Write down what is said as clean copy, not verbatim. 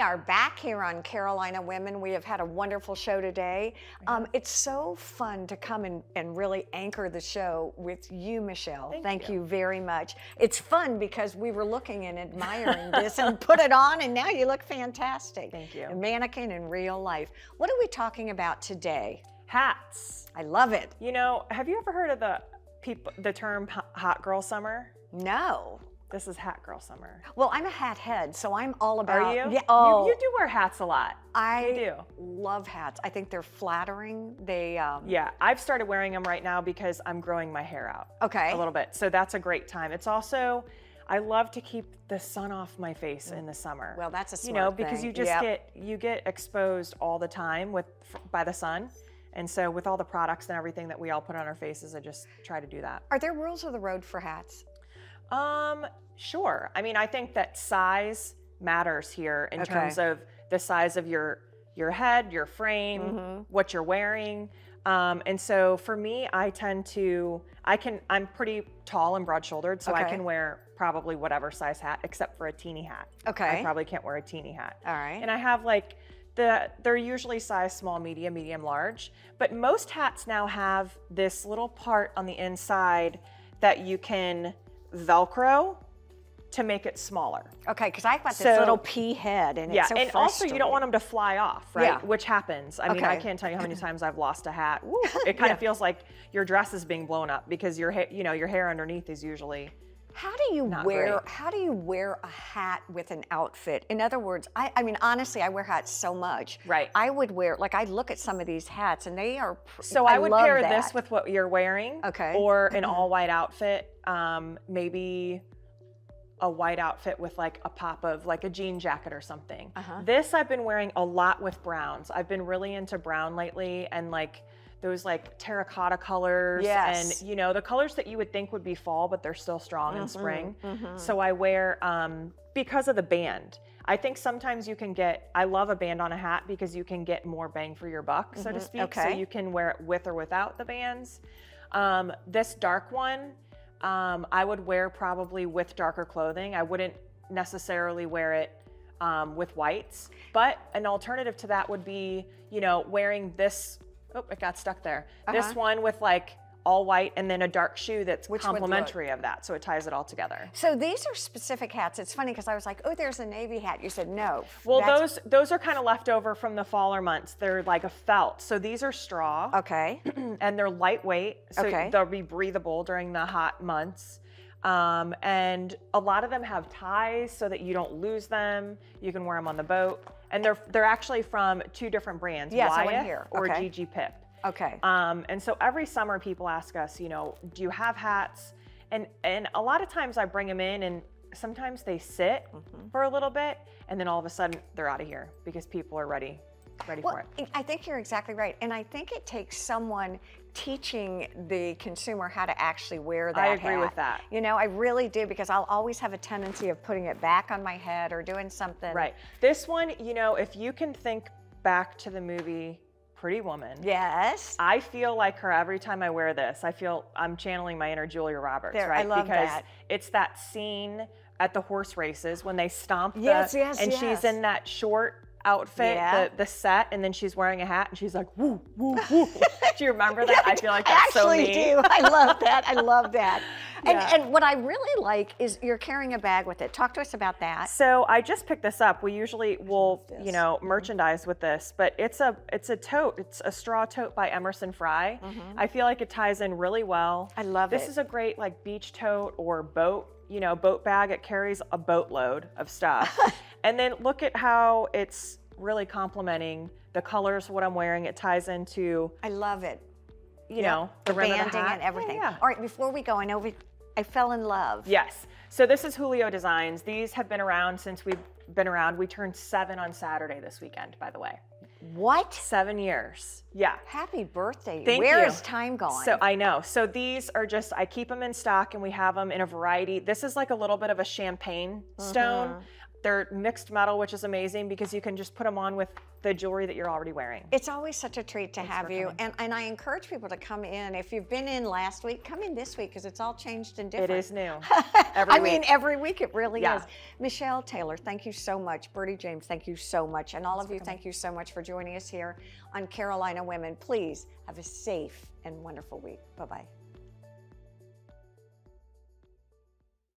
are back here on Carolina Women. We have had a wonderful show today. It's so fun to come and really anchor the show with you, Michelle. Thank you very much. It's fun because we were looking and admiring this and put it on, and now you look fantastic. Thank you. A mannequin in real life. What are we talking about today? Hats. I love it. You know, have you ever heard of the term hot girl summer? No. This is hat girl summer. Well, I'm a hat head, so I'm all about. Are you? Yeah. Oh, you do wear hats a lot. I do. Love hats. I think they're flattering. They. Yeah, I've started wearing them right now because I'm growing my hair out. Okay. A little bit, so that's a great time. It's also, I love to keep the sun off my face in the summer. Well, that's a smart You know, because thing. you just get exposed all the time by the sun. And so with all the products and everything that we all put on our faces, I just try to do that. Are there rules of the road for hats? Sure. I mean, I think that size matters here in terms of the size of your head, your frame, what you're wearing. And so for me, I'm pretty tall and broad-shouldered, so I can wear probably whatever size hat except for a teeny hat. Okay. I probably can't wear a teeny hat. All right. And I have like they're usually size small, medium, large, but most hats now have this little part on the inside that you can Velcro to make it smaller. Okay, because I've got this little pea head, and it's so and also you don't want them to fly off, right? Yeah. Which happens. I mean, I can't tell you how many times I've lost a hat. Woo, it kind of feels like your dress is being blown up because your hair underneath is usually. How do you wear a hat with an outfit? In other words, I mean, honestly, I wear hats so much. Right. I would wear, like, I look at some of these hats and they are. So I would pair this with what you're wearing. Okay. Or an all white outfit, maybe a white outfit with like a pop of like a jean jacket or something. This I've been wearing a lot with browns. I've been really into brown lately, and like those like terracotta colors, and you know, the colors that you would think would be fall, but they're still strong in spring. So I wear, because of the band. I think sometimes you can I love a band on a hat because you can get more bang for your buck, so to speak. So you can wear it with or without the bands. This dark one, I would wear probably with darker clothing. I wouldn't necessarily wear it with whites, but an alternative to that would be, you know, wearing this. Oh, it got stuck there. This one with like all white and then a dark shoe that's complementary of that, so it ties it all together. So these are specific hats. It's funny because I was like, oh, there's a navy hat. You said no. Well, those are kind of left over from the faller months. They're like a felt. So these are straw. Okay. And they're lightweight, so they'll be breathable during the hot months. And a lot of them have ties so that you don't lose them. You can wear them on the boat. And they're actually from two different brands, Wyeth or GG Pip. Okay. And so every summer people ask us, you know, do you have hats? And a lot of times I bring them in, and sometimes they sit for a little bit, and then all of a sudden they're out of here because people are ready for it. I think you're exactly right. And I think it takes someone teaching the consumer how to actually wear that hat. I agree with that. You know, I really do, because I'll always have a tendency of putting it back on my head or doing something. Right. This one, you know, if you can think back to the movie Pretty Woman. Yes. I feel like her every time I wear this. I feel I'm channeling my inner Julia Roberts, right? I love because that. It's that scene at the horse races when they stomp and she's in that short outfit, the set, and then she's wearing a hat and she's like, woo, woo, woo. Do you remember that? I feel like that's so me. I actually do. I love that. I love that. And what I really like is you're carrying a bag with it. Talk to us about that. So I just picked this up. We usually will, you know, merchandise with this, but it's a tote. It's a straw tote by Emerson Fry. I feel like it ties in really well. I love it. This is a great like beach tote or boat bag. It carries a boatload of stuff. And then look at how it's really complementing the colors of what I'm wearing. It ties into. I love it. You know, the banding and everything. Yeah. All right, before we go, I know I fell in love. Yes. So this is Julio Designs. These have been around since we've been around. We turned 7 on Saturday this weekend, by the way. What? 7 years. Yeah. Happy birthday. Thank Where you. is time gone? So I know. So these are just, I keep them in stock, and we have them in a variety. This is like a little bit of a champagne stone. They're mixed metal, which is amazing because you can just put them on with the jewelry that you're already wearing. It's always such a treat to have you. And I encourage people to come in. If you've been in last week, come in this week because it's all changed and different. It is new. I mean, every week it really is. Michelle Taylor, thank you so much. Birdie James, thank you so much. And all of you, thank you so much for joining us here on Carolina Women. Please have a safe and wonderful week. Bye-bye.